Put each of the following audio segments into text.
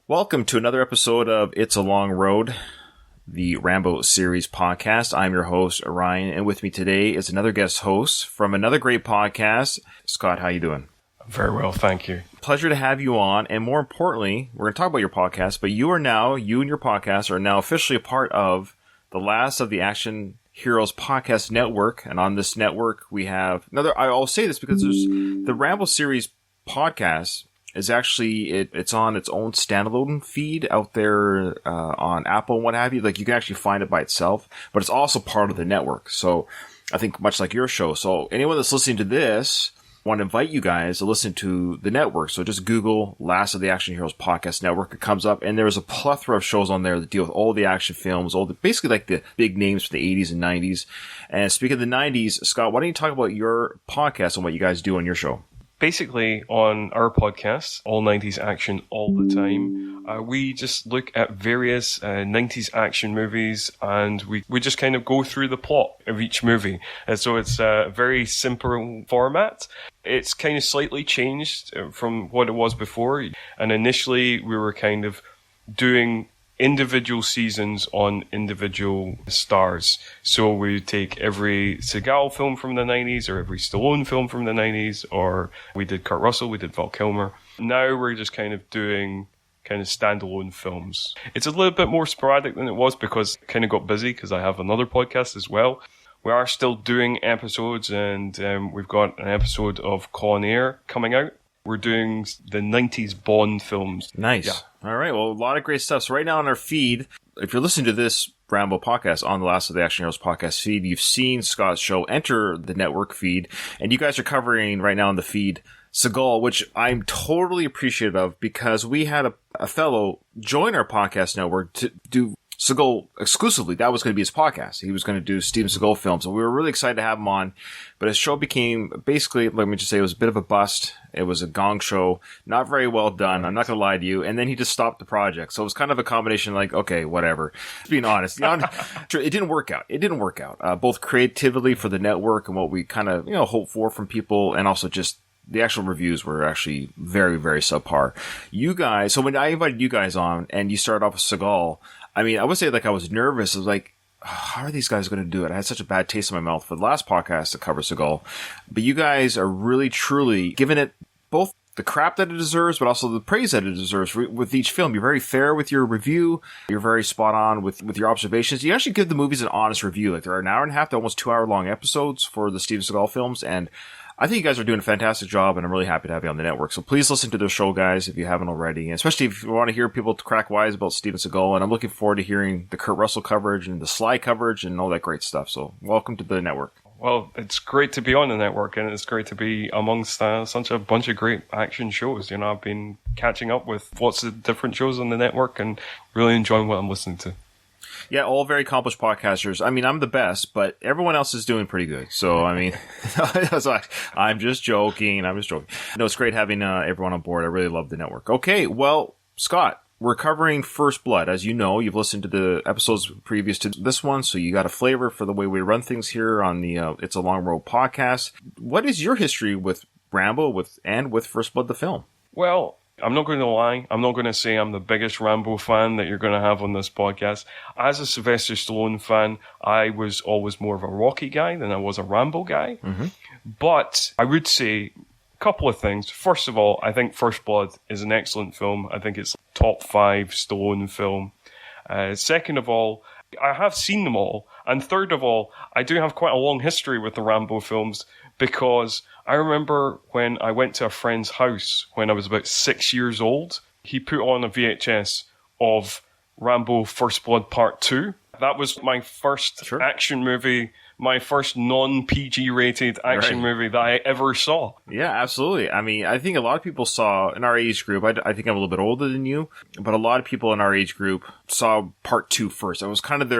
Welcome to another episode of It's a Long Road, the Rambo series podcast. I'm your host, Ryan, and with me today is another guest host from another great podcast. Scott, how you doing? Very well, thank you. Pleasure to have you on, and more importantly, we're going to talk about your podcast, but you and your podcast are now officially a part of the last of the Action Heroes Podcast Network, and on this network we have another, I'll say this because there's the Rambo series podcast is actually, it's on its own standalone feed out there on Apple and what have you. Like, you can actually find it by itself, but it's also part of the network. So I think much like your show. So anyone that's listening to this, I want to invite you guys to listen to the network. So just Google Last of the Action Heroes Podcast Network. It comes up, and there's a plethora of shows on there that deal with all the action films, basically like the big names from the 80s and 90s. And speaking of the 90s, Scott, why don't you talk about your podcast and what you guys do on your show? Basically, on our podcast, All 90s Action All the Time, we just look at various 90s action movies, and we just kind of go through the plot of each movie. And so it's a very simple format. It's kind of slightly changed from what it was before. And initially, we were kind of doing individual seasons on individual stars. So we take every Seagal film from the 90s, or every Stallone film from the 90s, or we did Kurt Russell, we did Val Kilmer. Now we're just kind of doing kind of standalone films. It's a little bit more sporadic than it was because it kind of got busy because I have another podcast as well. We are still doing episodes, and we've got an episode of Con Air coming out. We're doing the 90s Bond films. Nice. Yeah. All right. Well, a lot of great stuff. So right now on our feed, if you're listening to this Rambo podcast on the Last of the Action Heroes podcast feed, you've seen Scott's show enter the network feed, and you guys are covering right now on the feed Seagal, which I'm totally appreciative of because we had a fellow join our podcast network to do Seagal exclusively. That was going to be his podcast. He was going to do Steven Seagal films, and we were really excited to have him on. But his show became basically, let me just say, it was a bit of a bust. It was a gong show, not very well done. I'm not going to lie to you. And then he just stopped the project. So it was kind of a combination like, okay, whatever. Being honest, it didn't work out. It didn't work out, both creatively for the network and what we kind of, hope for from people, and also just the actual reviews were actually very, very subpar. You guys, so when I invited you guys on and you started off with Seagal, I mean, I would say like I was nervous. I was like, how are these guys going to do it? I had such a bad taste in my mouth for the last podcast to cover Seagal. But you guys are really, truly giving it both the crap that it deserves, but also the praise that it deserves with each film. You're very fair with your review. You're very spot on with your observations. You actually give the movies an honest review. Like, there are an hour and a half to almost 2 hour long episodes for the Steven Seagal films. And I think you guys are doing a fantastic job, and I'm really happy to have you on the network. So please listen to the show, guys, if you haven't already, and especially if you want to hear people crack wise about Steven Seagal. And I'm looking forward to hearing the Kurt Russell coverage and the Sly coverage and all that great stuff. So welcome to the network. Well, it's great to be on the network, and it's great to be amongst such a bunch of great action shows. I've been catching up with lots of different shows on the network and really enjoying what I'm listening to. Yeah, all very accomplished podcasters. I mean, I'm the best, but everyone else is doing pretty good. So, I mean, I'm just joking. No, it's great having everyone on board. I really love the network. Okay, well, Scott, we're covering First Blood. As you know, you've listened to the episodes previous to this one, so you got a flavor for the way we run things here on the It's a Long Road podcast. What is your history with Rambo with First Blood, the film? Well, I'm not going to lie. I'm not going to say I'm the biggest Rambo fan that you're going to have on this podcast. As a Sylvester Stallone fan, I was always more of a Rocky guy than I was a Rambo guy. Mm-hmm. But I would say a couple of things. First of all, I think First Blood is an excellent film. I think it's top 5 Stallone film. Second of all, I have seen them all. And third of all, I do have quite a long history with the Rambo films because I remember when I went to a friend's house when I was about 6 years old, he put on a VHS of Rambo First Blood Part 2. That was my first action movie, my first non-PG rated action movie that I ever saw. Yeah, absolutely. I mean, I think a lot of people saw in our age group, I think I'm a little bit older than you, but a lot of people in our age group saw Part 2 first. It was kind of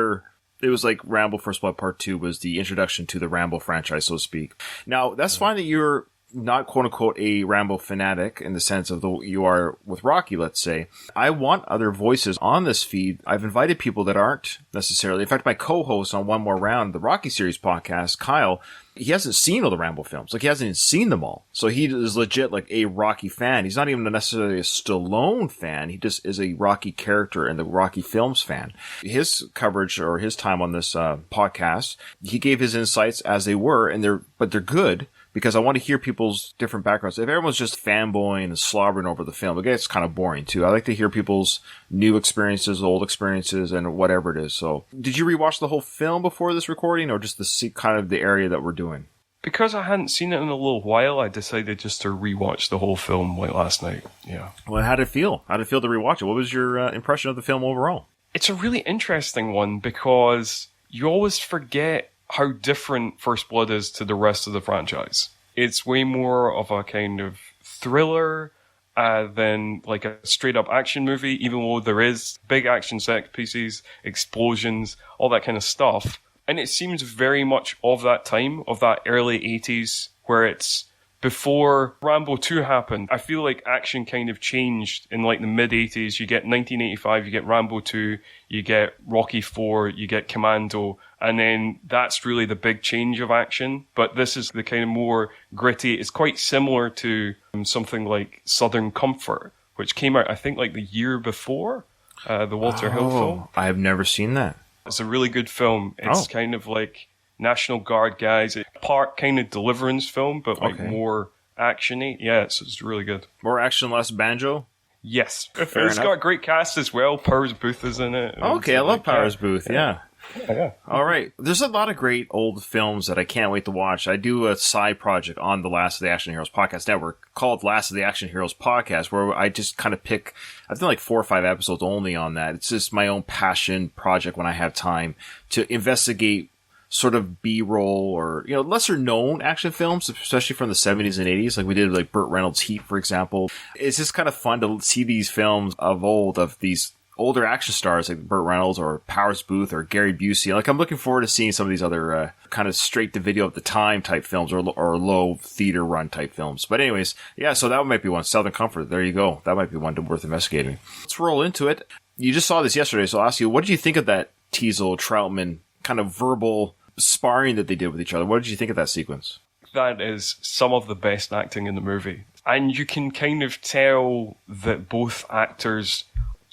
it was like Rambo First Blood Part 2 was the introduction to the Rambo franchise, so to speak. Now, that's fine that you're not quote unquote a Rambo fanatic in the sense of you are with Rocky, let's say, I want other voices on this feed. I've invited people that aren't necessarily. In fact, my co-host on One More Round, the Rocky series podcast, Kyle, he hasn't seen all the Rambo films. Like, he hasn't even seen them all. So he is legit like a Rocky fan. He's not even necessarily a Stallone fan. He just is a Rocky character and the Rocky films fan. His coverage or his time on this podcast, he gave his insights as they were, but they're good. Because I want to hear people's different backgrounds. If everyone's just fanboying and slobbering over the film, it gets kind of boring too. I like to hear people's new experiences, old experiences, and whatever it is. So, did you rewatch the whole film before this recording, or just kind of the area that we're doing? Because I hadn't seen it in a little while, I decided just to rewatch the whole film like last night. Yeah. Well, how did it feel? How did it feel to rewatch it? What was your impression of the film overall? It's a really interesting one because you always forget how different First Blood is to the rest of the franchise. It's way more of a kind of thriller than like a straight up action movie, even though there is big action set pieces, explosions, all that kind of stuff. And it seems very much of that time, of that early 80s, where it's before Rambo 2 happened. I feel like action kind of changed in like the mid-80s. You get 1985, you get Rambo 2, you get Rocky 4, you get Commando, and then that's really the big change of action. But this is the kind of more gritty. It's quite similar to something like Southern Comfort, which came out, I think, like the year before the Walter Hill film. I have never seen that. It's a really good film. It's kind of like National Guard guys, part kind of Deliverance film, but like more action-y. Yeah, it's really good. More action, less banjo? Yes. It's got a great cast as well. Powers Booth is in it. Okay, I love Powers Booth, yeah. Yeah. All right. There's a lot of great old films that I can't wait to watch. I do a side project on the Last of the Action Heroes Podcast Network called Last of the Action Heroes Podcast, where I just kind of pick, I've done like 4 or 5 episodes only on that. It's just my own passion project when I have time to investigate sort of B-roll or, lesser known action films, especially from the 70s and 80s. Like we did like Burt Reynolds' Heat, for example. It's just kind of fun to see these films of old, of these older action stars like Burt Reynolds or Powers Booth or Gary Busey. Like I'm looking forward to seeing some of these other kind of straight to video at the time type films or low theater run type films. But anyways, yeah, so that might be one. Southern Comfort. There you go. That might be one worth investigating. Let's roll into it. You just saw this yesterday, so I'll ask you, what did you think of that Teasel Troutman kind of verbal sparring that they did with each other? What did you think of that sequence? That is some of the best acting in the movie. And you can kind of tell that both actors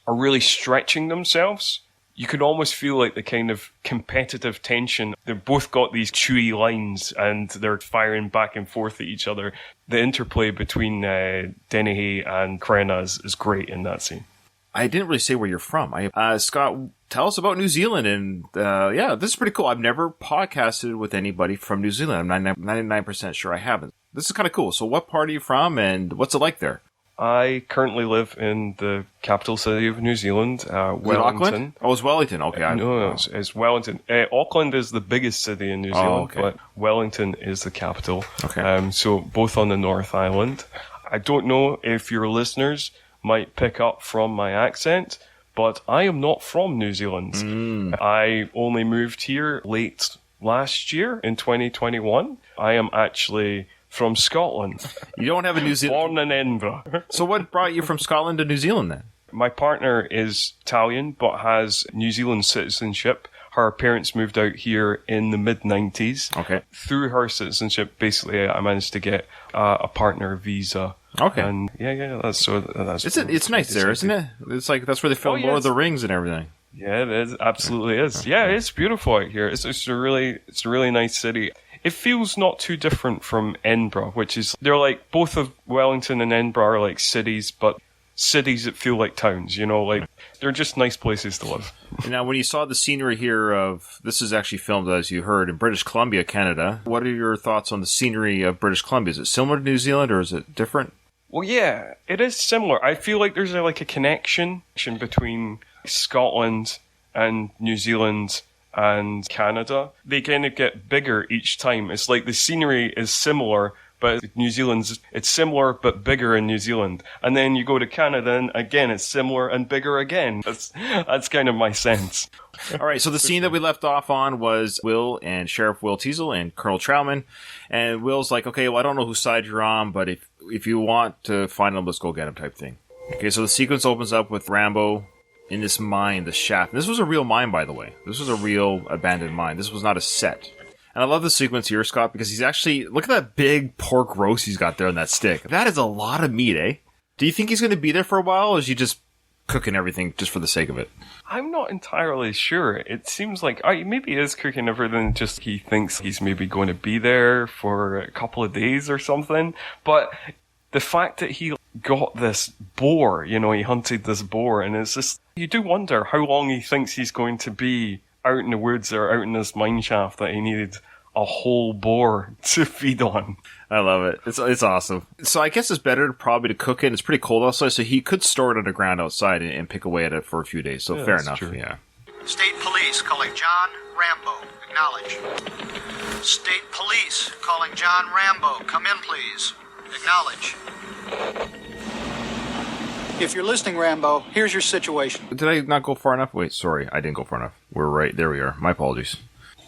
are really stretching themselves. You can almost feel like the kind of competitive tension. They've both got these chewy lines and they're firing back and forth at each other. The interplay between Dennehy and Krenas is great in that scene. I didn't really say where you're from. Scott, tell us about New Zealand. And this is pretty cool. I've never podcasted with anybody from New Zealand. I'm 99% sure I haven't. This is kind of cool. So what part are you from and what's it like there? I currently live in the capital city of New Zealand, Wellington. Auckland? Oh, it's Wellington. Okay. No, it's Wellington. Auckland is the biggest city in New Zealand, but Wellington is the capital. Okay. So both on the North Island. I don't know if your listeners might pick up from my accent, but I am not from New Zealand. I only moved here late last year in 2021. I am actually from Scotland. You don't have a New Zealand... Born in Edinburgh. So what brought you from Scotland to New Zealand then? My partner is Italian, but has New Zealand citizenship. Her parents moved out here in the mid-90s. Okay. Through her citizenship, basically, I managed to get a partner visa. Okay. And that's it's nice there, isn't it? It's like, that's where they filmed Lord of the Rings and everything. Yeah, it is. Absolutely is. Yeah, it's beautiful out here. It's a really nice city. It feels not too different from Edinburgh, which is, they're like, both of Wellington and Edinburgh are like cities, but cities that feel like towns, like, they're just nice places to live. Now, when you saw the scenery here this is actually filmed, as you heard, in British Columbia, Canada, what are your thoughts on the scenery of British Columbia? Is it similar to New Zealand or is it different? Well, yeah, it is similar. I feel like there's a connection between Scotland and New Zealand and Canada. They kind of get bigger each time. It's like the scenery is similar, but New Zealand's, it's similar but bigger in New Zealand. And then you go to Canada and again, it's similar and bigger again. That's kind of my sense. All right, so the scene that we left off on was Will and Sheriff Will Teasel and Colonel Trowman. And Will's like, okay, well, I don't know whose side you're on, but if you want to find him, let's go get him type thing. Okay, so the sequence opens up with Rambo in this mine, the shaft. This was a real mine, by the way. This was a real abandoned mine. This was not a set. And I love the sequence here, Scott, because he's actually... Look at that big pork roast he's got there on that stick. That is a lot of meat, eh? Do you think he's going to be there for a while, or is he just cooking everything just for the sake of it? I'm not entirely sure. It seems like maybe he is cooking everything, just he thinks he's maybe going to be there for a couple of days or something. But the fact that he got this boar, he hunted this boar, and it's just... You do wonder how long he thinks he's going to be out in the woods or out in this mine shaft that he needed a whole boar to feed on. I love it. It's awesome. So I guess it's better probably to cook it. It's pretty cold outside, so he could store it underground outside and pick away at it for a few days. So fair enough. True. Yeah. State Police calling John Rambo. Acknowledge. State Police calling John Rambo. Come in, please. Acknowledge. If you're listening, Rambo, here's your situation. Did I not go far enough? Wait, sorry. I didn't go far enough. We're right. There we are. My apologies.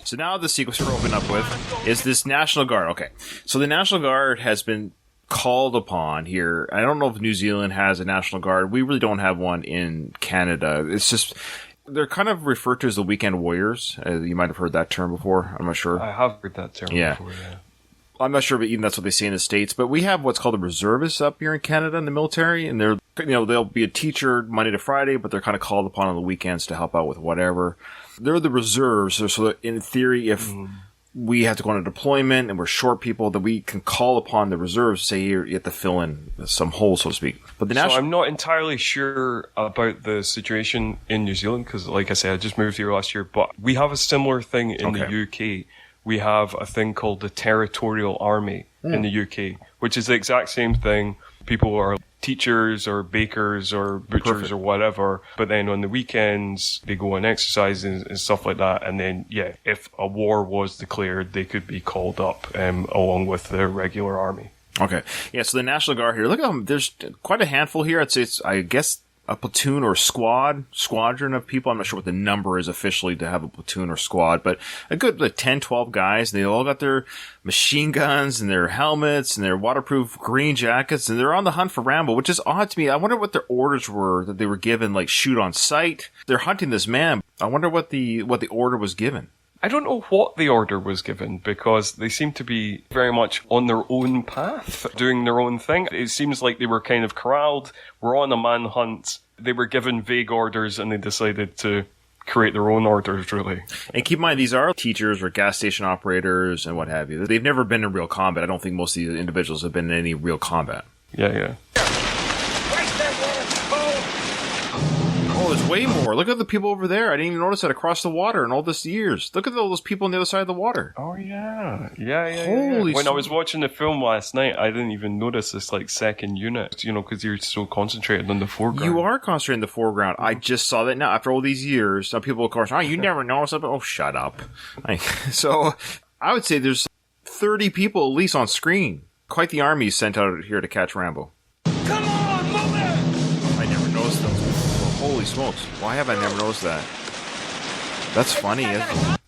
So now the sequence we're opening up with is this National Guard. Okay. So the National Guard has been called upon here. I don't know if New Zealand has a National Guard. We really don't have one in Canada. It's just... They're kind of referred to as the Weekend Warriors. You might have heard that term before. I'm not sure. I have heard that term before, yeah. I'm not sure, but even that's what they say in the States. But we have what's called the reservists up here in Canada in the military, and they're, they'll be a teacher Monday to Friday, but they're kind of called upon on the weekends to help out with whatever. They're the reserves, so that in theory, if we have to go on a deployment and we're short people, that we can call upon the reserves, say you have to fill in some holes, so to speak. But So I'm not entirely sure about the situation in New Zealand, because like I said, I just moved here last year, but we have a similar thing in the UK. We have a thing called the Territorial Army in the UK, which is the exact same thing. People are teachers or bakers or butchers or whatever, but then on the weekends they go on exercises and stuff like that, and then if a war was declared, they could be called up along with the regular army. Okay. Yeah, so the National Guard here, look at them. There's quite a handful here. I'd say it's, I guess, a platoon or squadron of people. I'm not sure what the number is officially to have a platoon or squad, but a good 10, 12 guys. They all got their machine guns and their helmets and their waterproof green jackets, and they're on the hunt for Rambo, which is odd to me. I wonder what their orders were that they were given, like shoot on sight. They're hunting this man. I wonder what the order was given. I don't know what the order was given, because they seem to be very much on their own path, doing their own thing. It seems like they were kind of corralled, were on a manhunt, they were given vague orders, and they decided to create their own orders, really. And keep in mind, these are teachers or gas station operators and what have you. They've never been in real combat. I don't think most of these individuals have been in any real combat. Yeah. Oh, there's way more. Look at the people over there. I didn't even notice that across the water in all this years. Look at all those people on the other side of the water. Oh, yeah. Yeah. Holy When I was watching the film last night, I didn't even notice this, second unit, because you're so concentrated on the foreground. You are concentrating on the foreground. I just saw that now. After all these years, some people, of course, you never noticed it. Oh, shut up. So, I would say there's 30 people at least on screen. Quite the army sent out here to catch Rambo. Come on, move it! I never noticed those. Holy smokes. Why have I never noticed that? That's funny, isn't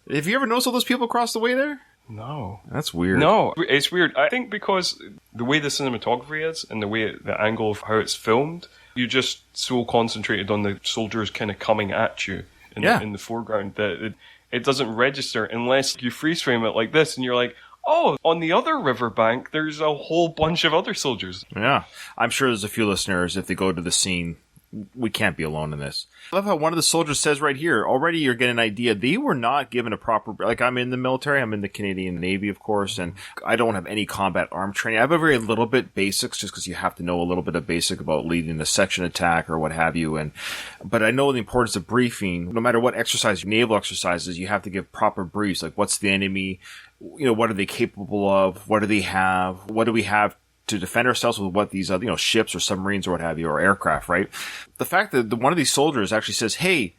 it? Have you ever noticed all those people across the way there? No. That's weird. No, it's weird. I think because the way the cinematography is and the angle of how it's filmed, you're just so concentrated on the soldiers kind of coming at you in the foreground that it doesn't register unless you freeze frame it like this and you're like, oh, on the other riverbank, there's a whole bunch of other soldiers. Yeah. I'm sure there's a few listeners, if they go to the scene, we can't be alone in this. I love how one of the soldiers says right here, already you're getting an idea, they were not given a proper, I'm in the military, I'm in the Canadian Navy, of course, and I don't have any combat arm training. I have a very little bit basics, just because you have to know a little bit of basic about leading a section attack or what have you, but I know the importance of briefing. No matter what exercise, naval exercises, you have to give proper briefs, like what's the enemy, what are they capable of, what do they have, what do we have to defend ourselves with what these other, ships or submarines or what have you, or aircraft, right? The fact that one of these soldiers actually says, hey,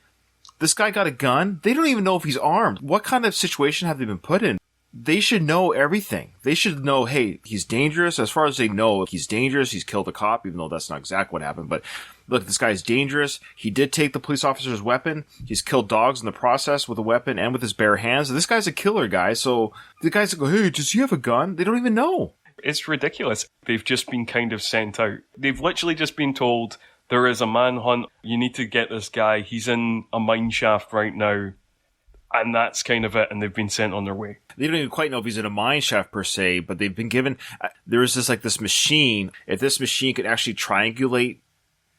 this guy got a gun. They don't even know if he's armed. What kind of situation have they been put in? they should know everything. They should know, hey, he's dangerous. As far as they know, he's dangerous. He's killed a cop, even though that's not exactly what happened. But look, this guy's dangerous. He did take the police officer's weapon. He's killed dogs in the process with a weapon and with his bare hands. This guy's a killer guy. So the guys that go, hey, does he have a gun? They don't even know. It's ridiculous. They've just been kind of sent out. They've literally just been told, there is a manhunt. You need to get this guy. He's in a mine shaft right now. And that's kind of it, and they've been sent on their way. They don't even quite know if he's in a mine shaft per se, but they've been given, there is this machine, if this machine could actually triangulate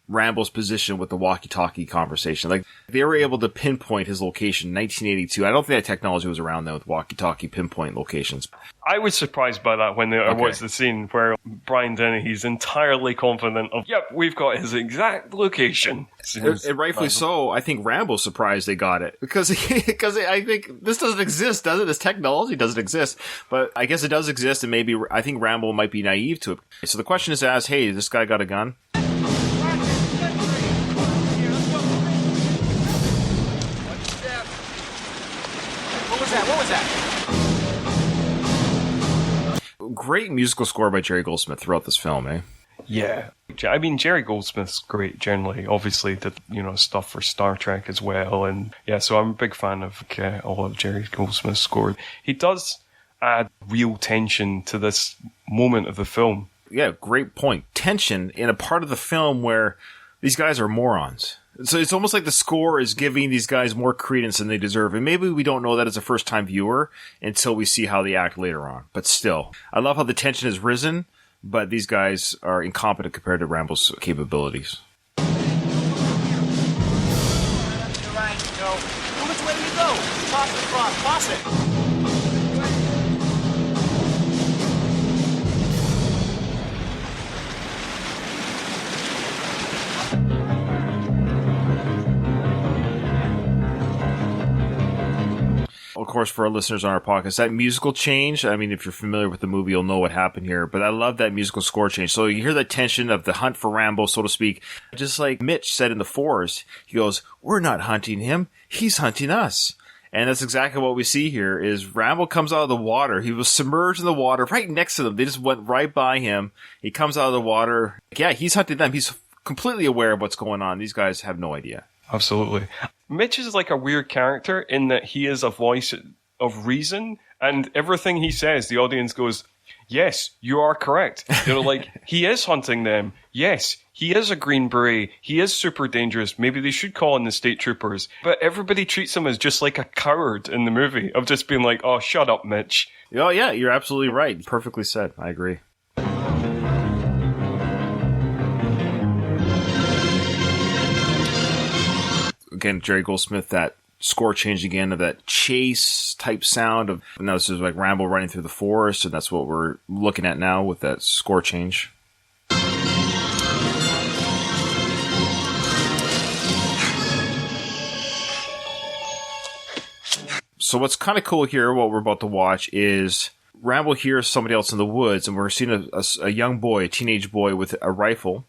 Rambo's position with the walkie-talkie conversation. Like, they were able to pinpoint his location in 1982. I don't think that technology was around then with walkie-talkie pinpoint locations. I was surprised by that when I watched the scene where Brian Dennehy's entirely confident of, yep, we've got his exact location. And rightfully so. I think Rambo's surprised they got it. Because I think this doesn't exist, does it? This technology doesn't exist. But I guess it does exist, and maybe I think Rambo might be naive to it. So the question is asked, hey, this guy got a gun? What was that? Great musical score by Jerry Goldsmith throughout this film, eh? Yeah. I mean, Jerry Goldsmith's great generally. Obviously, did, stuff for Star Trek as well. And yeah, so I'm a big fan of all of Jerry Goldsmith's score. He does add real tension to this moment of the film. Yeah, great point. Tension in a part of the film where these guys are morons. So it's almost like the score is giving these guys more credence than they deserve. And maybe we don't know that as a first-time viewer until we see how they act later on. But still, I love how the tension has risen, but these guys are incompetent compared to Rambo's capabilities. You're right, go. Which way do you go? Toss it across. Toss it. Of course, for our listeners on our podcast, that musical change, I mean, if you're familiar with the movie, you'll know what happened here, but I love that musical score change. So you hear that tension of the hunt for Rambo, so to speak, just like Mitch said in The Forest, he goes, we're not hunting him, he's hunting us. And that's exactly what we see here, is Rambo comes out of the water. He was submerged in the water right next to them. They just went right by him. He comes out of the water. Yeah, he's hunting them. He's completely aware of what's going on. These guys have no idea. Absolutely. Mitch is like a weird character in that he is a voice of reason, and everything he says, the audience goes, yes, you are correct. Like, he is hunting them. Yes, he is a Green Beret. He is super dangerous. Maybe they should call in the state troopers. But everybody treats him as just like a coward in the movie, of just being like, oh, shut up, Mitch. Oh, yeah, you're absolutely right. Perfectly said. I agree. Again, Jerry Goldsmith, that score change again of that chase type sound of, now this is like Rambo running through the forest, and that's what we're looking at now with that score change. So what's kind of cool here, what we're about to watch, is Rambo hears somebody else in the woods, and we're seeing a young boy, a teenage boy with a rifle.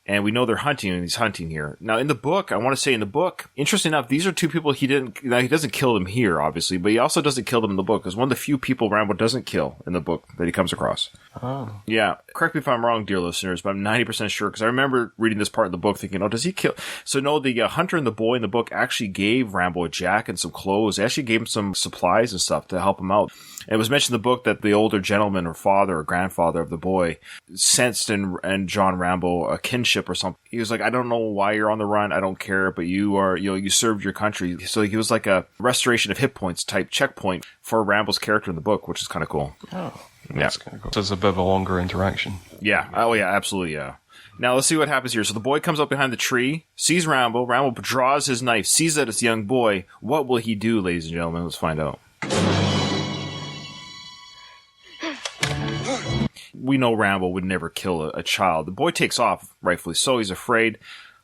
And we know they're hunting, and he's hunting here. Now, in the book, I want to say in the book, interesting enough, these are two people he doesn't kill them here, obviously, but he also doesn't kill them in the book. Because one of the few people Rambo doesn't kill in the book that he comes across. Oh. Yeah. Correct me if I'm wrong, dear listeners, but I'm 90% sure, because I remember reading this part of the book thinking, oh, does he kill? So no, the hunter and the boy in the book actually gave Rambo a jacket and some clothes. They actually gave him some supplies and stuff to help him out. And it was mentioned in the book that the older gentleman or father or grandfather of the boy sensed in John Rambo a kinship or something. He was like, I don't know why you're on the run. I don't care, but you served your country. So he was like a restoration of hit points type checkpoint for Rambo's character in the book, which is kind of cool. Oh, that's kind of cool. So it's a bit of a longer interaction. Yeah. Oh, yeah, absolutely, yeah. Now, let's see what happens here. So the boy comes up behind the tree, sees Rambo. Rambo draws his knife, sees that it's a young boy. What will he do, ladies and gentlemen? Let's find out. We know Rambo would never kill a child. The boy takes off, rightfully so. He's afraid.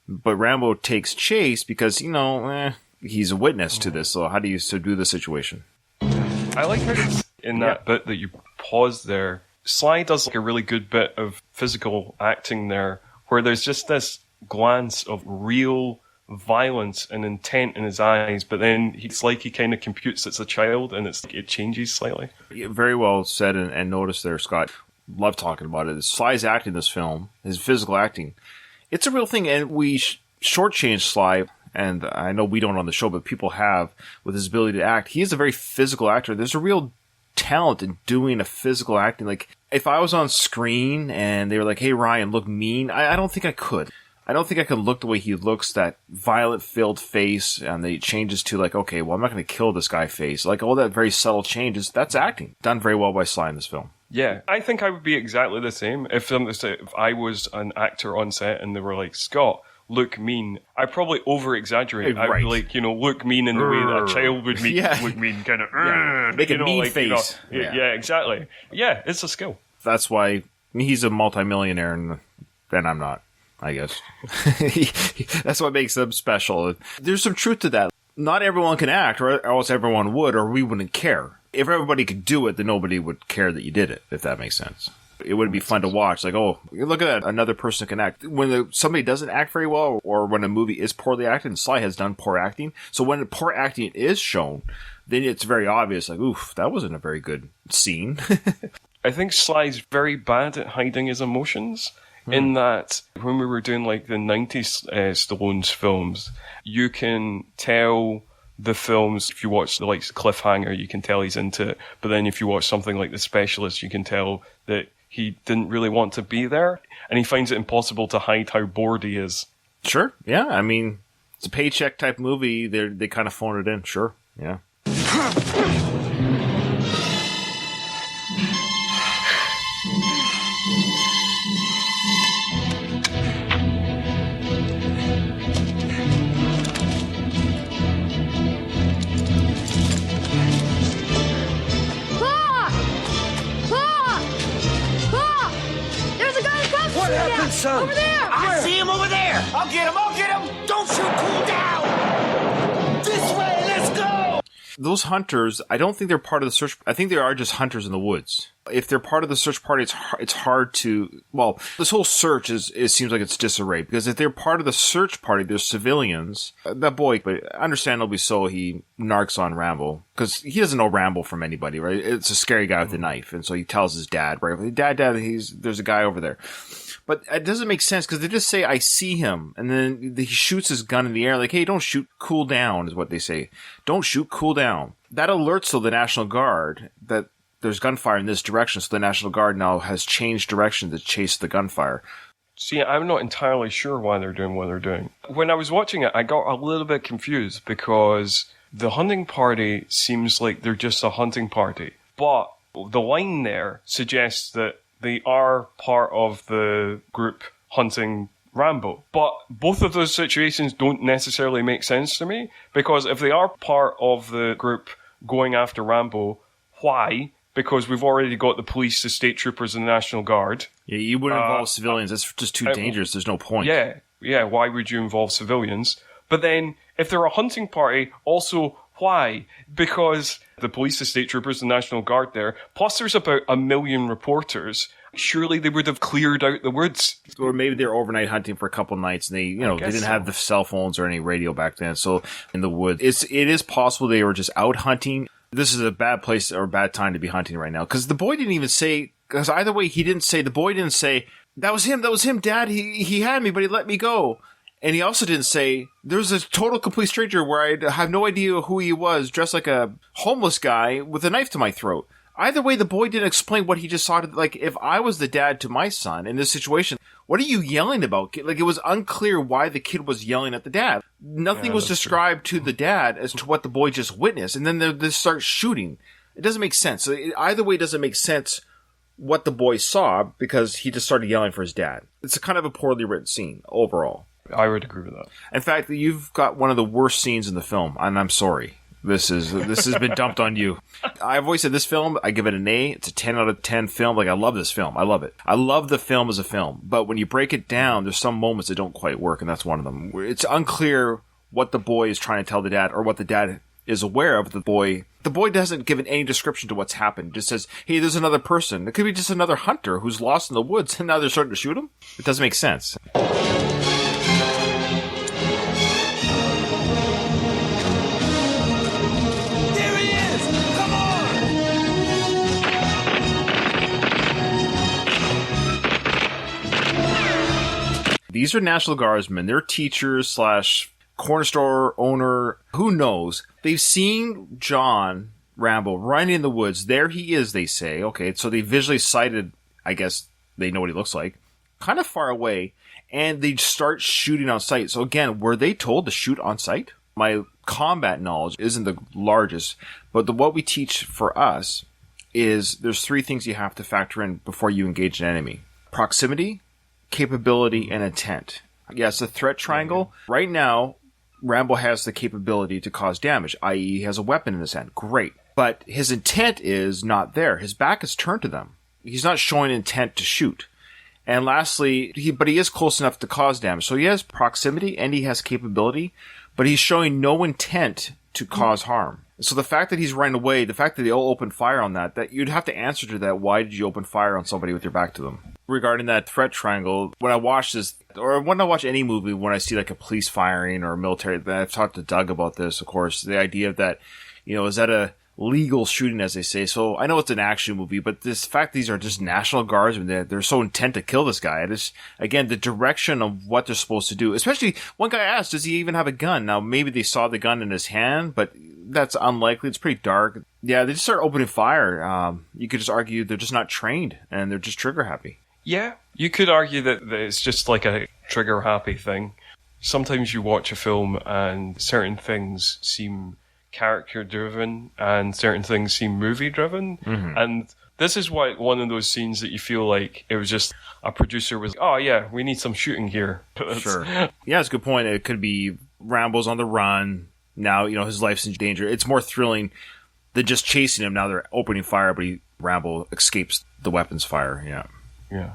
But Rambo takes chase because, he's a witness to this. So how do you subdue the situation? I like how in that bit that you pause there, Sly does like a really good bit of physical acting there, where there's just this glance of real violence and intent in his eyes, but then it's like he kind of computes it's a child, and it changes slightly. Very well said and noticed there, Scott. Love talking about it. Sly's acting in this film, his physical acting, it's a real thing, and we shortchange Sly, and I know we don't on the show, but people have, with his ability to act. He is a very physical actor. There's a real talent in doing a physical acting. Like, if I was on screen and they were like, hey, Ryan, look mean, I don't think I could. I don't think I could look the way he looks, that violent-filled face, and then it changes to like, okay, well, I'm not going to kill this guy face. Like, all that very subtle changes, that's acting. Done very well by Sly in this film. Yeah, I think I would be exactly the same. If I was an actor on set and they were like, Scott, look mean, I'd probably over-exaggerate. Right. I'd be like, look mean in the way that a child would look mean, kind of, make a mean face. Yeah, exactly. Yeah, it's a skill. That's why he's a multimillionaire, and I'm not, I guess. That's what makes him special. There's some truth to that. Not everyone can act, or else everyone would, or we wouldn't care. If everybody could do it, then nobody would care that you did it, if that makes sense. It would be fun to watch. Like, oh, look at that. Another person can act. When somebody doesn't act very well, or when a movie is poorly acted, and Sly has done poor acting. So when poor acting is shown, then it's very obvious, like, oof, that wasn't a very good scene. I think Sly's very bad at hiding his emotions. In that, when we were doing like the 90s Stallone's films, you can tell the films, if you watch the likes of Cliffhanger, you can tell he's into it. But then if you watch something like The Specialist, you can tell that he didn't really want to be there. And he finds it impossible to hide how bored he is. Sure, yeah. I mean, it's a paycheck type movie. They kind of phone it in, sure, yeah. Son. Over there! I see him over there! I'll get him! I'll get him! Don't shoot! Cool down! This way! Let's go! Those hunters, I don't think they're part of the search. I think they are just hunters in the woods. If they're part of the search party, it's hard to. Well, this whole search seems like it's disarray, because if they're part of the search party, they're civilians. That boy, but understandably so, he narcs on Rambo because he doesn't know Rambo from anybody, right? It's a scary guy with a knife, and so he tells his dad, right? Dad, there's a guy over there. But it doesn't make sense because they just say, I see him. And then he shoots his gun in the air like, hey, don't shoot, cool down is what they say. Don't shoot, cool down. That alerts the National Guard that there's gunfire in this direction. So the National Guard now has changed direction to chase the gunfire. See, I'm not entirely sure why they're doing what they're doing. When I was watching it, I got a little bit confused because the hunting party seems like they're just a hunting party. But the line there suggests that they are part of the group hunting Rambo. But both of those situations don't necessarily make sense to me, because if they are part of the group going after Rambo, why? Because we've already got the police, the state troopers, and the National Guard. Yeah, you wouldn't involve civilians. It's just too dangerous. There's no point. Yeah, why would you involve civilians? But then, if they're a hunting party, also, why? Because the police, the state troopers, the National Guard there, plus there's about 1 million reporters. Surely they would have cleared out the woods. Or maybe they're overnight hunting for a couple nights, and they didn't have the cell phones or any radio back then. So in the woods, it is possible they were just out hunting. This is a bad place or a bad time to be hunting right now, because the boy didn't even say. Because either way, the boy didn't say that was him, Dad. He had me, but he let me go. And he also didn't say, there's a total complete stranger where I have no idea who he was, dressed like a homeless guy with a knife to my throat. Either way, the boy didn't explain what he just saw. Like, if I was the dad to my son in this situation, what are you yelling about? Like, it was unclear why the kid was yelling at the dad. Nothing was described to the dad as to what the boy just witnessed. And then they start shooting. It doesn't make sense. So either way, it doesn't make sense what the boy saw, because he just started yelling for his dad. It's a kind of a poorly written scene overall. I would agree with that. In fact, you've got one of the worst scenes in the film, and I'm sorry. This has been dumped on you. I've always said this film, I give it an A. It's a 10 out of 10 film. Like, I love this film. I love it. I love the film as a film. But when you break it down, there's some moments that don't quite work, and that's one of them. It's unclear what the boy is trying to tell the dad, or what the dad is aware of the boy. The boy doesn't give any description to what's happened. It just says, hey, there's another person. It could be just another hunter who's lost in the woods, and now they're starting to shoot him. It doesn't make sense. These are National Guardsmen. They're teachers slash corner store owner. Who knows? They've seen John Rambo running in the woods. There he is, they say. Okay, so they visually sighted, I guess they know what he looks like, kind of far away, and they start shooting on sight. So again, were they told to shoot on sight? My combat knowledge isn't the largest, but what we teach for us is there's 3 things you have to factor in before you engage an enemy. Proximity, capability, and intent. Yes, the threat triangle. Right now, Rambo has the capability to cause damage, i.e. he has a weapon in his hand. Great. But his intent is not there. His back is turned to them. He's not showing intent to shoot. And lastly, but he is close enough to cause damage. So he has proximity and he has capability, but he's showing no intent to cause harm. So the fact that he's running away, the fact that they all opened fire on that you'd have to answer to that. Why did you open fire on somebody with your back to them? Regarding that threat triangle, when I watch this, or when I watch any movie, when I see like a police firing or a military, I've talked to Doug about this, of course, the idea of that, is that a legal shooting, as they say. So I know it's an action movie, but this fact these are just National Guardsmen, they're so intent to kill this guy. It is, again, the direction of what they're supposed to do. Especially, one guy asked, does he even have a gun? Now, maybe they saw the gun in his hand, but that's unlikely. It's pretty dark. Yeah, they just start opening fire. You could just argue they're just not trained, and they're just trigger happy. Yeah, you could argue that it's just like a trigger happy thing. Sometimes you watch a film and certain things seem character driven and certain things seem movie driven. Mm-hmm. And this is one of those scenes that you feel like it was just a producer was, oh yeah, we need some shooting here. Sure. Yeah, it's a good point. It could be Rambo's on the run. Now, his life's in danger. It's more thrilling than just chasing him. Now they're opening fire, but Rambo escapes the weapon's fire. Yeah. Yeah.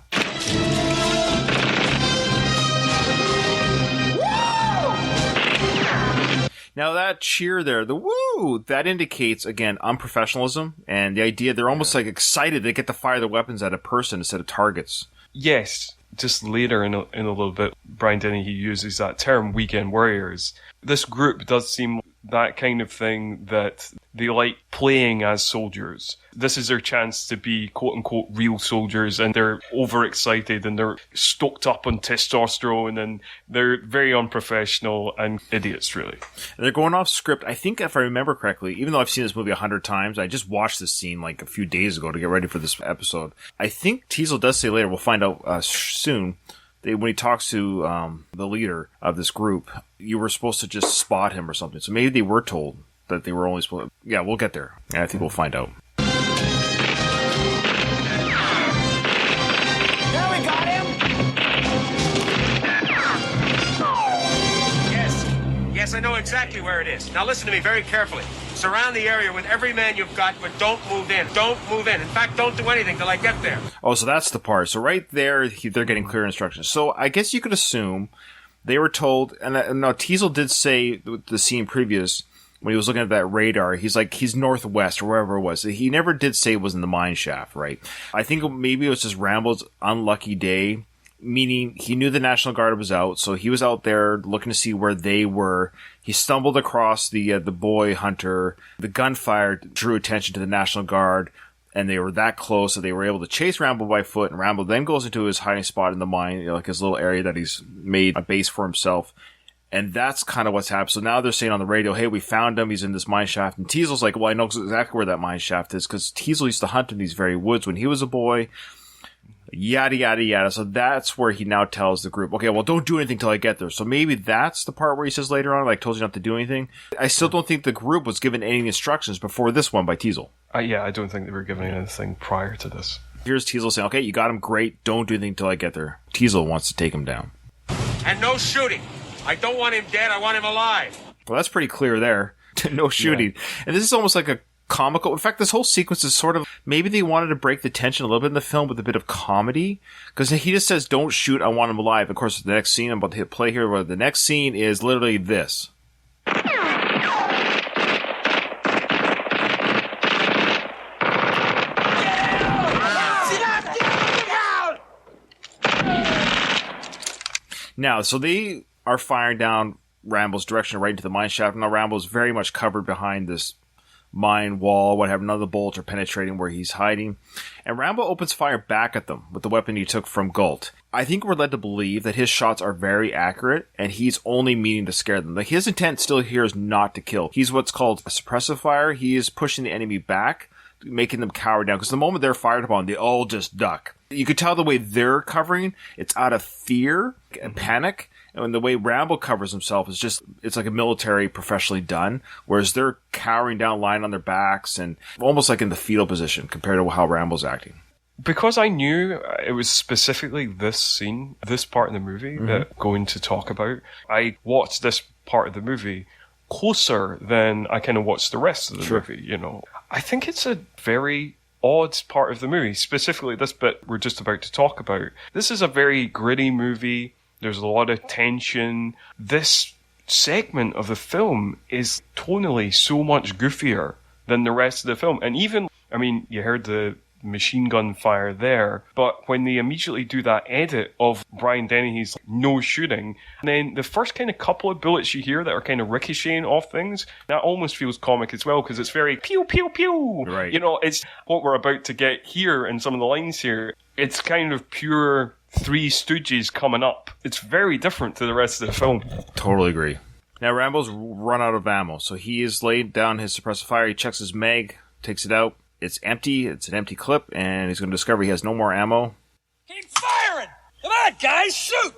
Now that cheer there, the woo, that indicates, again, unprofessionalism and the idea they're almost like excited they get to fire their weapons at a person instead of targets. Yes. Just later in a little bit, Brian Denny, he uses that term, weekend warriors. This group does seem that kind of thing that they like playing as soldiers. This is their chance to be quote-unquote real soldiers, and they're overexcited and they're stoked up on testosterone and they're very unprofessional and idiots, really. And they're going off script. I think if I remember correctly, even though I've seen this movie 100 times, I just watched this scene like a few days ago to get ready for this episode. I think Teasel does say later, we'll find out soon, when he talks to the leader of this group, you were supposed to just spot him or something. So maybe they were told that they were only supposed to... Yeah, we'll get there. And I think we'll find out. There we got him! Yes, I know exactly where it is. Now listen to me very carefully. Surround the area with every man you've got, but don't move in. Don't move in. In fact, don't do anything till I get there. Oh, so that's the part. So right there, they're getting clear instructions. So I guess you could assume they were told, and now Teasel did say the scene previous, when he was looking at that radar, he's northwest or wherever it was. He never did say it was in the mine shaft, right? I think maybe it was just Rambo's unlucky day, meaning he knew the National Guard was out, so he was out there looking to see where they were. He stumbled across the boy hunter. The gunfire drew attention to the National Guard, and they were that close that they were able to chase Rambo by foot. And Rambo then goes into his hiding spot in the mine, like his little area that he's made a base for himself. And that's kind of what's happened. So now they're saying on the radio, hey, we found him. He's in this mine shaft. And Teasel's like, well, I know exactly where that mine shaft is because Teasel used to hunt in these very woods when he was a boy. Yada, yada, yada. So that's where he now tells the group, okay, well, don't do anything till I get there. So maybe that's the part where he says later on, like, told you not to do anything. I still don't think the group was given any instructions before this one by Teasel. Yeah, I don't think they were given anything prior to this. Here's Teasel saying, okay, you got him, great. Don't do anything till I get there. Teasel wants to take him down. And no shooting. I don't want him dead. I want him alive. Well, that's pretty clear there. No shooting. Yeah. And this is almost like a comical. In fact, this whole sequence is sort of, maybe they wanted to break the tension a little bit in the film with a bit of comedy. Because he just says, don't shoot, I want him alive. Of course, the next scene, I'm about to hit play here, where the next scene is literally this. Now, so they are firing down Rambo's direction right into the mine shaft. Now, Rambo's very much covered behind this mine wall, whatever. None of the bullets are penetrating where he's hiding. And Rambo opens fire back at them with the weapon he took from Galt. I think we're led to believe that his shots are very accurate and he's only meaning to scare them. Like, his intent still here is not to kill. He's what's called a suppressive fire. He is pushing the enemy back, making them cower down. Because the moment they're fired upon, they all just duck. You could tell the way they're covering, it's out of fear and panic. And the way Rambo covers himself is just, it's like a military professionally done. Whereas they're cowering down, lying on their backs, and almost like in the fetal position compared to how Rambo's acting. Because I knew it was specifically this scene, this part of the movie that I'm going to talk about, I watched this part of the movie closer than I kind of watched the rest of the movie, you know. I think it's a very odd part of the movie, specifically this bit we're just about to talk about. This is a very gritty movie. There's a lot of tension. This segment of the film is tonally so much goofier than the rest of the film. And even, I mean, you heard the machine gun fire there, but when they immediately do that edit of Brian Dennehy's no shooting, and then the first kind of couple of bullets you hear that are kind of ricocheting off things, that almost feels comic as well, because it's very pew pew pew. Right. You know, it's what we're about to get here in some of the lines here. It's kind of pure Three Stooges coming up. It's very different to the rest of the film. Totally agree. Now, Rambo's run out of ammo, so he has laid down his suppressive fire. He checks his mag, takes it out. It's empty. It's an empty clip, and he's going to discover he has no more ammo. Keep firing! Come on, guys, shoot!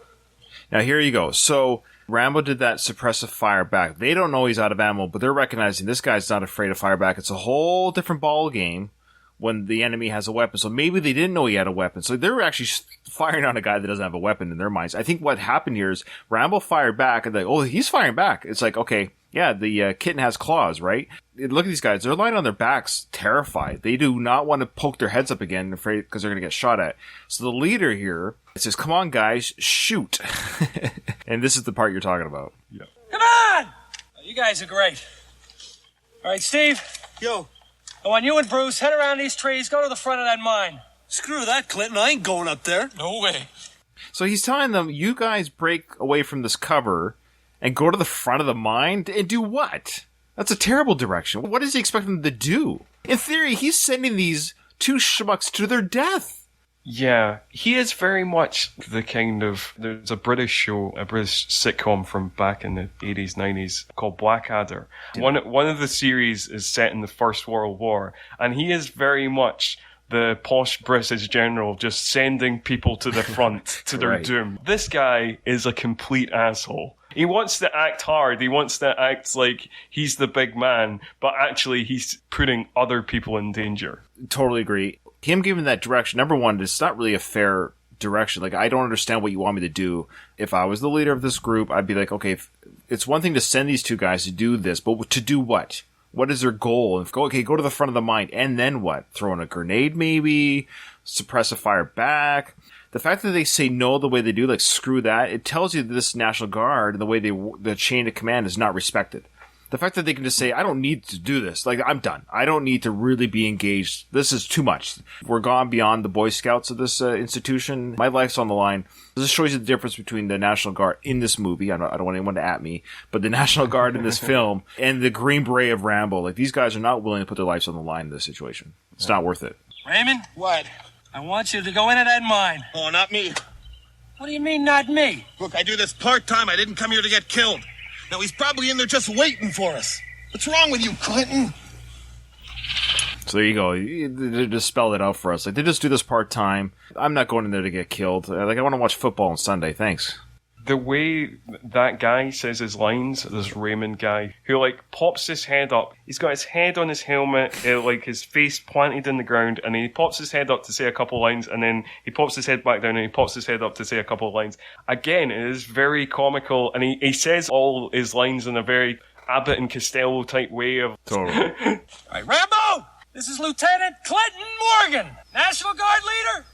Now, here you go. So, Rambo did that suppressive fire back. They don't know he's out of ammo, but they're recognizing this guy's not afraid to fire back. It's a whole different ball game when the enemy has a weapon. So maybe they didn't know he had a weapon. So they're actually firing on a guy that doesn't have a weapon in their minds. I think what happened here is Rambo fired back, and they, oh, he's firing back. It's like, okay, yeah, the kitten has claws, right? Look at these guys. They're lying on their backs, terrified. They do not want to poke their heads up again, afraid because they're going to get shot at. So the leader here says, come on, guys, shoot. And this is the part you're talking about. Yeah. Come on! You guys are great. All right, Steve. Yo. I want you and Bruce, head around these trees, go to the front of that mine. Screw that, Clinton. I ain't going up there. No way. So he's telling them, you guys break away from this cover and go to the front of the mine and do what? That's a terrible direction. What does he expect them to do? In theory, he's sending these two schmucks to their death. Yeah, he is very much the kind of... There's a British show, a British sitcom from back in the 80s, 90s called Blackadder. Yeah. One of the series is set in the First World War, and he is very much the posh British general just sending people to the front to their doom. This guy is a complete asshole. He wants to act hard. He wants to act like he's the big man, but actually he's putting other people in danger. Totally agree. Him giving that direction, number one, it's not really a fair direction. Like, I don't understand what you want me to do. If I was the leader of this group, I'd be like, okay, it's one thing to send these two guys to do this, but to do what? What is their goal? Go to the front of the mine, and then what? Throw in a grenade, maybe? Suppress a fire back? The fact that they say no the way they do, like, screw that, it tells you that this National Guard and the way the chain of command is not respected. The fact that they can just say, I don't need to do this. Like, I'm done. I don't need to really be engaged. This is too much. We're gone beyond the Boy Scouts of this institution. My life's on the line. This shows you the difference between the National Guard in this movie. I don't want anyone to at me. But the National Guard in this film and the Green Beret of Rambo. Like, these guys are not willing to put their lives on the line in this situation. It's not worth it. Raymond? What? I want you to go into that mine. Oh, not me. What do you mean, not me? Look, I do this part-time. I didn't come here to get killed. Now, he's probably in there just waiting for us. What's wrong with you, Clinton? So there you go. They just spelled it out for us. Like, they just do this part-time. I'm not going in there to get killed. Like, I want to watch football on Sunday. Thanks. The way that guy says his lines, this Raymond guy, who, like, pops his head up. He's got his head on his helmet, like, his face planted in the ground, and he pops his head up to say a couple lines, and then he pops his head back down, and he pops his head up to say a couple lines. Again, it is very comical, and he says all his lines in a very Abbott and Costello type way of... Totally. All right, Rambo! This is Lieutenant Clinton Morgan, National Guard leader.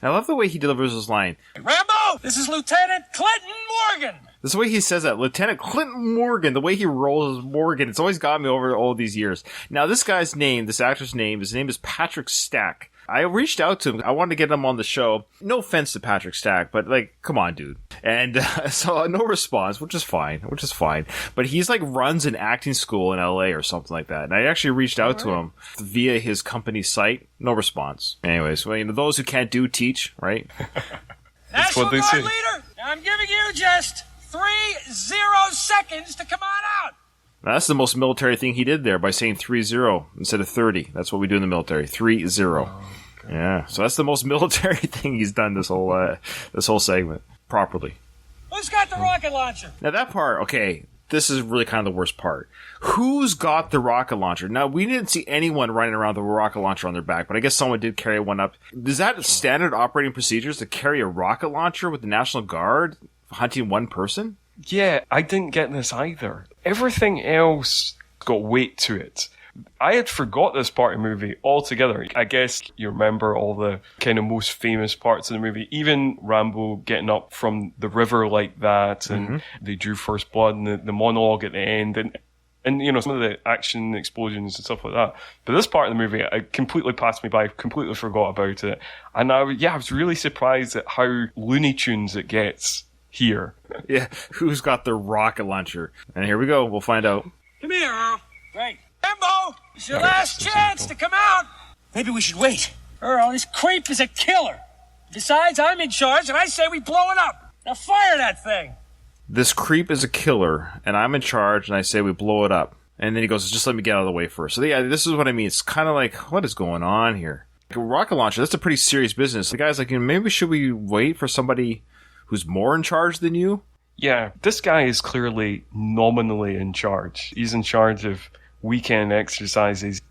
I love the way he delivers his line. Rambo, this is Lieutenant Clinton Morgan. This is the way he says that. Lieutenant Clinton Morgan. The way he rolls Morgan. It's always got me over all these years. Now, this guy's name, this actor's name, his name is Patrick Stack. I reached out to him. I wanted to get him on the show. No offense to Patrick Stack, but like, come on, dude. And so no response, which is fine. But he's like runs an acting school in LA or something like that. And I actually reached out to him via his company's site. No response. Anyways, well, those who can't do, teach, right? National what they Guard say. leader, I'm giving you just 30 seconds to come on out. Now, that's the most military thing he did there by saying 30 instead of 30. That's what we do in the military. 30. Yeah, so that's the most military thing he's done this whole segment properly. Who's got the rocket launcher? Now that part, okay, this is really kind of the worst part. Who's got the rocket launcher? Now, we didn't see anyone running around with a rocket launcher on their back, but I guess someone did carry one up. Is that standard operating procedures to carry a rocket launcher with the National Guard hunting one person? Yeah, I didn't get this either. Everything else got weight to it. I had forgot this part of the movie altogether. I guess you remember all the kind of most famous parts of the movie. Even Rambo getting up from the river like that, and they drew first blood, and the monologue at the end, and some of the action explosions and stuff like that. But this part of the movie, it completely passed me by. I completely forgot about it. And I was really surprised at how Looney Tunes it gets here. Yeah, who's got the rocket launcher? And here we go. We'll find out. Come here, Earl. Great. Rambo, it's your last chance to come out. Maybe we should wait. Earl, this creep is a killer. Besides, I'm in charge, and I say we blow it up. Now fire that thing. This creep is a killer, and I'm in charge, and I say we blow it up. And then he goes, just let me get out of the way first. So yeah, this is what I mean. It's kind of like, what is going on here? Like a rocket launcher, that's a pretty serious business. The guy's like, maybe should we wait for somebody who's more in charge than you? Yeah, this guy is clearly nominally in charge. He's in charge of weekend exercises.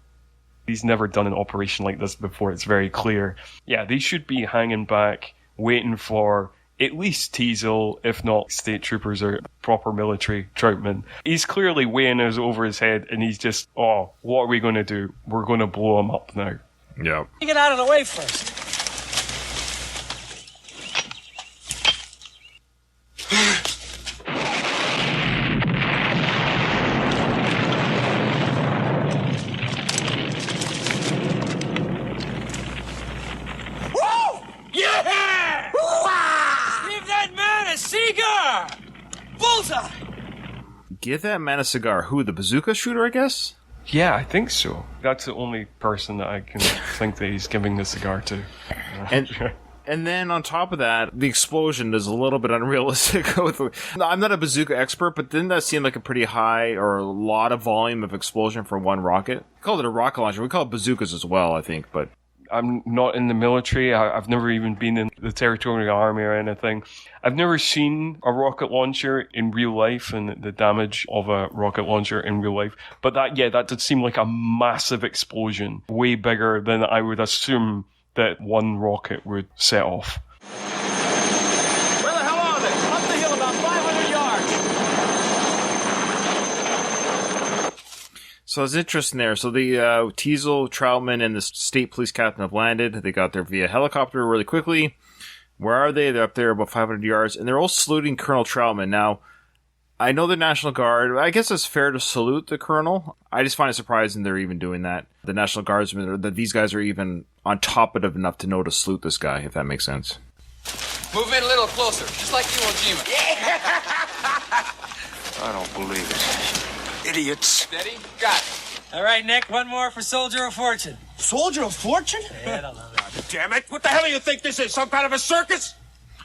He's never done an operation like this before, it's very clear. Yeah, they should be hanging back, waiting for at least Teasel, if not state troopers or proper military troutmen. He's clearly weighing us over his head, and he's just, what are we going to do? We're going to blow him up now. Yeah. You get out of the way first. Bullseye! Give that man a cigar. Who, the bazooka shooter, I guess? Yeah, I think so. That's the only person that I can think that he's giving the cigar to. And then on top of that, the explosion is a little bit unrealistic. I'm not a bazooka expert, but didn't that seem like a pretty high or a lot of volume of explosion for one rocket? We called it a rocket launcher. We call it bazookas as well, I think, but... I'm not in the military. I've never even been in the Territorial Army or anything. I've never seen a rocket launcher in real life and the damage of a rocket launcher in real life. But that did seem like a massive explosion, way bigger than I would assume that one rocket would set off. Where the hell are they? Up the hill about 500 yards. So it's interesting there. So the Teasel, Troutman, and the state police captain have landed. They got there via helicopter really quickly. Where are they? They're up there about 500 yards, and they're all saluting Colonel Troutman. Now, I know the National Guard. I guess it's fair to salute the colonel. I just find it surprising they're even doing that. The National Guardsmen, that these guys are even on top of it enough to know to salute this guy, if that makes sense. Move in a little closer, just like Iwo Jima. I don't believe it. Idiots. Steady? Got it. All right, Nick, one more for Soldier of Fortune. Soldier of Fortune? Yeah, I don't know. Damn it! What the hell do you think this is? Some kind of a circus?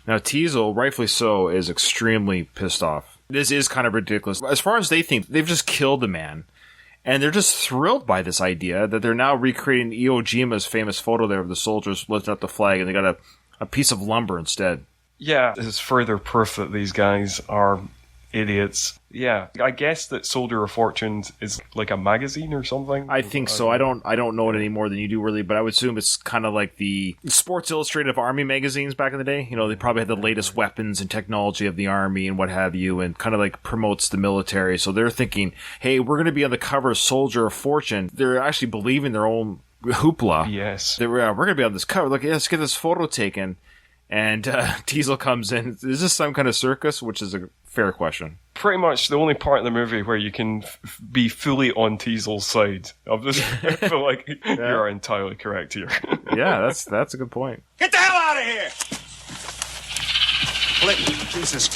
Now, Teasel, rightfully so, is extremely pissed off. This is kind of ridiculous. As far as they think, they've just killed a man. And they're just thrilled by this idea that they're now recreating Iwo Jima's famous photo there of the soldiers lifting up the flag, and they got a piece of lumber instead. Yeah, this is further proof that these guys are idiots. Yeah, I guess that Soldier of Fortune is like a magazine or something. I think so. I don't know it any more than you do, really, but I would assume it's kind of like the Sports Illustrated of Army magazines back in the day. You know, they probably had the latest weapons and technology of the Army and what have you, and kind of like promotes the military. So they're thinking, hey, we're going to be on the cover of Soldier of Fortune. They're actually believing their own hoopla. Yes. We're going to be on this cover. Look, let's get this photo taken. And Teasel comes in. Is this some kind of circus? Which is a Fair question. Pretty much the only part of the movie where you can be fully on Teasel's side of this. I feel like you are entirely correct here. Yeah, that's a good point. Get the hell out of here! Clinton, Jesus.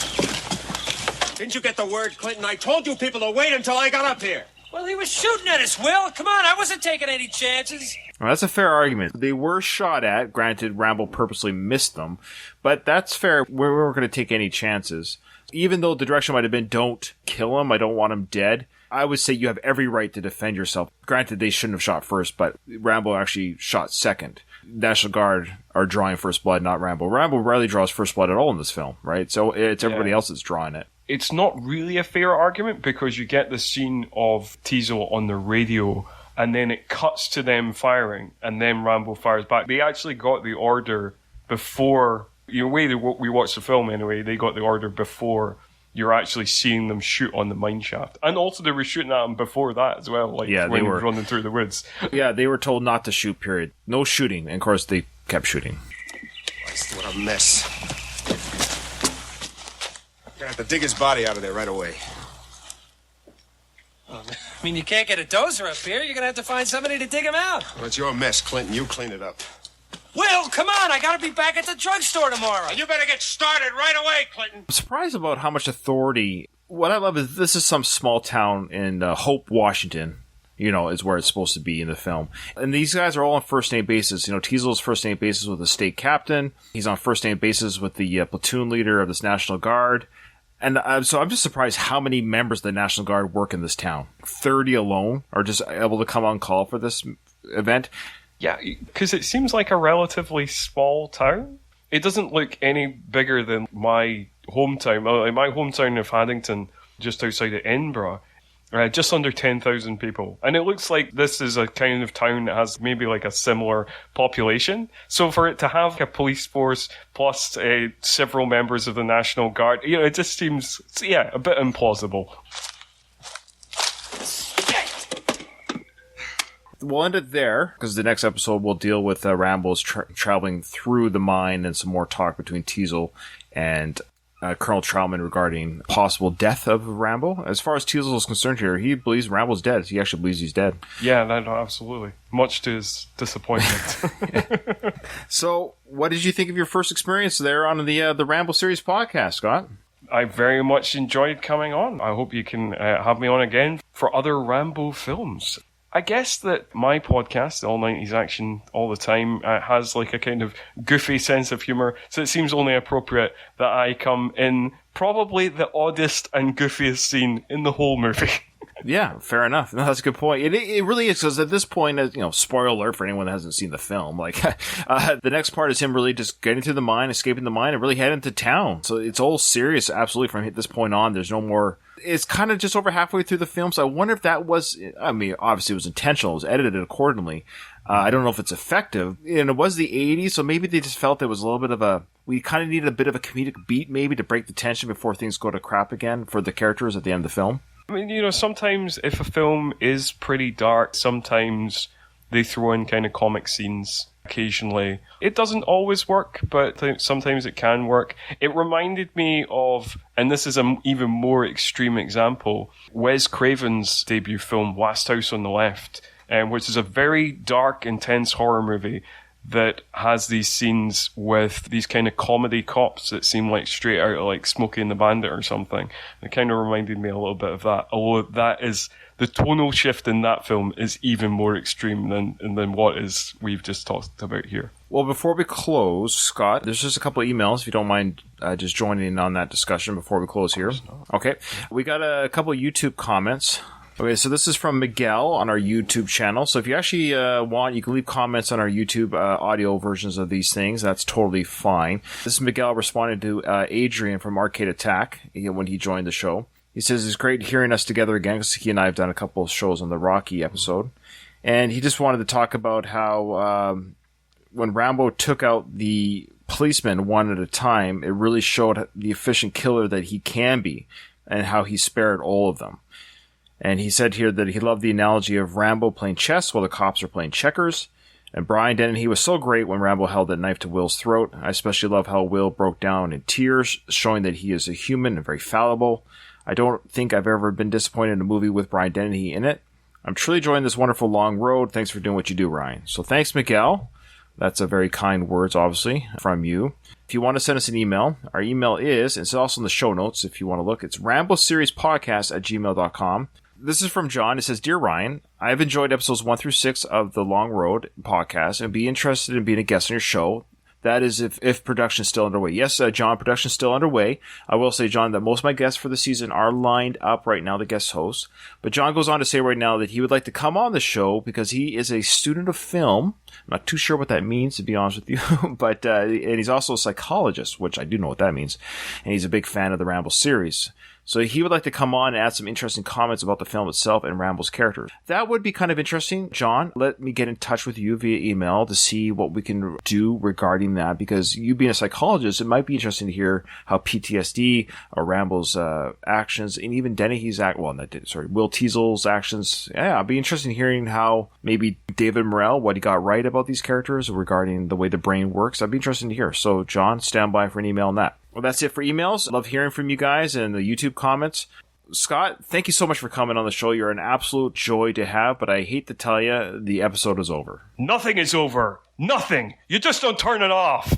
Didn't you get the word, Clinton? I told you people to wait until I got up here. Well, he was shooting at us, Will. Come on, I wasn't taking any chances. Well, that's a fair argument. They were shot at. Granted, Rambo purposely missed them. But that's fair. We weren't going to take any chances. Even though the direction might have been, don't kill him, I don't want him dead, I would say you have every right to defend yourself. Granted, they shouldn't have shot first, but Rambo actually shot second. National Guard are drawing first blood, not Rambo. Rambo rarely draws first blood at all in this film, right? So it's everybody else that's drawing it. It's not really a fair argument because you get the scene of Teasel on the radio and then it cuts to them firing and then Rambo fires back. They actually got the order before, the way we watched the film anyway, they got the order before you're actually seeing them shoot on the mine shaft. And also they were shooting at him before that as well, like when he was running through the woods. Yeah, they were told not to shoot, period. No shooting. And of course, they kept shooting. Christ, what a mess. Gonna have to dig his body out of there right away. I mean, you can't get a dozer up here. You're going to have to find somebody to dig him out. Well, it's your mess, Clinton. You clean it up. Will, come on. I got to be back at the drugstore tomorrow. And you better get started right away, Clinton. I'm surprised about how much authority... What I love is this is some small town in Hope, Washington, is where it's supposed to be in the film. And these guys are all on first-name basis. Teasel's first-name basis with the state captain. He's on first-name basis with the platoon leader of this National Guard. And so I'm just surprised how many members of the National Guard work in this town. 30 alone are just able to come on call for this event. Yeah, because it seems like a relatively small town. It doesn't look any bigger than my hometown. My hometown of Haddington, just outside of Edinburgh, just under 10,000 people. And it looks like this is a kind of town that has maybe like a similar population. So for it to have a police force plus several members of the National Guard, it just seems, a bit implausible. We'll end it there, because the next episode will deal with Rambo's traveling through the mine and some more talk between Teasel and Colonel Trautman regarding possible death of Rambo. As far as Teasel is concerned here, he believes Rambo's dead. He actually believes he's dead. Yeah, no, absolutely. Much to his disappointment. So, what did you think of your first experience there on the Rambo series podcast, Scott? I very much enjoyed coming on. I hope you can have me on again for other Rambo films. I guess that my podcast, All 90s Action All the Time, has like a kind of goofy sense of humour, so it seems only appropriate that I come in probably the oddest and goofiest scene in the whole movie. Yeah, fair enough. No, that's a good point. It really is, because at this point, spoiler alert for anyone that hasn't seen the film, the next part is him really just getting to the mine, escaping the mine, and really heading to town. So it's all serious, absolutely, from this point on. There's no more... It's kind of just over halfway through the film, so I wonder if that was... obviously it was intentional. It was edited accordingly. I don't know if it's effective. And it was the 80s, so maybe they just felt there was a little bit of a... We kind of needed a bit of a comedic beat, maybe, to break the tension before things go to crap again for the characters at the end of the film. I mean, sometimes if a film is pretty dark, sometimes they throw in kind of comic scenes occasionally. It doesn't always work, but sometimes it can work. It reminded me of, and this is an even more extreme example, Wes Craven's debut film, Last House on the Left, which is a very dark, intense horror movie that has these scenes with these kind of comedy cops that seem like straight out of like Smokey and the Bandit or something. It kind of reminded me a little bit of that, although that is... The tonal shift in that film is even more extreme than what we've just talked about here. Well, before we close, Scott, there's just a couple of emails, if you don't mind just joining in on that discussion before we close here. Okay. We got a couple of YouTube comments. Okay, so this is from Miguel on our YouTube channel. So if you actually want, you can leave comments on our YouTube audio versions of these things. That's totally fine. This is Miguel responding to Adrian from Arcade Attack when he joined the show. He says it's great hearing us together again, because he and I have done a couple of shows on the Rocky episode. And he just wanted to talk about how when Rambo took out the policemen one at a time, it really showed the efficient killer that he can be, and how he spared all of them. And he said here that he loved the analogy of Rambo playing chess while the cops are playing checkers. And Brian Dennehy was so great when Rambo held that knife to Will's throat. I especially love how Will broke down in tears, showing that he is a human and very fallible. I don't think I've ever been disappointed in a movie with Brian Dennehy in it. I'm truly enjoying this wonderful long road. Thanks for doing what you do, Ryan. So thanks, Miguel. That's a very kind words, obviously, from you. If you want to send us an email, our email is, and it's also in the show notes if you want to look, it's ramboseriespodcast@gmail.com. This is from John. It says, Dear Ryan, I have enjoyed episodes 1 through 6 of the Long Road podcast and be interested in being a guest on your show. That is if production is still underway. Yes, John, production is still underway. I will say, John, that most of my guests for the season are lined up right now, the guest hosts. But John goes on to say right now that he would like to come on the show because he is a student of film. I'm not too sure what that means, to be honest with you. But and he's also a psychologist, which I do know what that means. And he's a big fan of the Rambo series. So he would like to come on and add some interesting comments about the film itself and Rambo's character. That would be kind of interesting. John, let me get in touch with you via email to see what we can do regarding that, because you being a psychologist, it might be interesting to hear how PTSD or Rambo's actions and even Dennehy's Will Teasel's actions. Yeah, it'd be interesting hearing how maybe David Morrell, what he got right about these characters regarding the way the brain works. That'd be interesting to hear. So John, stand by for an email on that. Well, that's it for emails. I love hearing from you guys and the YouTube comments. Scott, thank you so much for coming on the show. You're an absolute joy to have, but I hate to tell you, the episode is over. Nothing is over. Nothing. You just don't turn it off.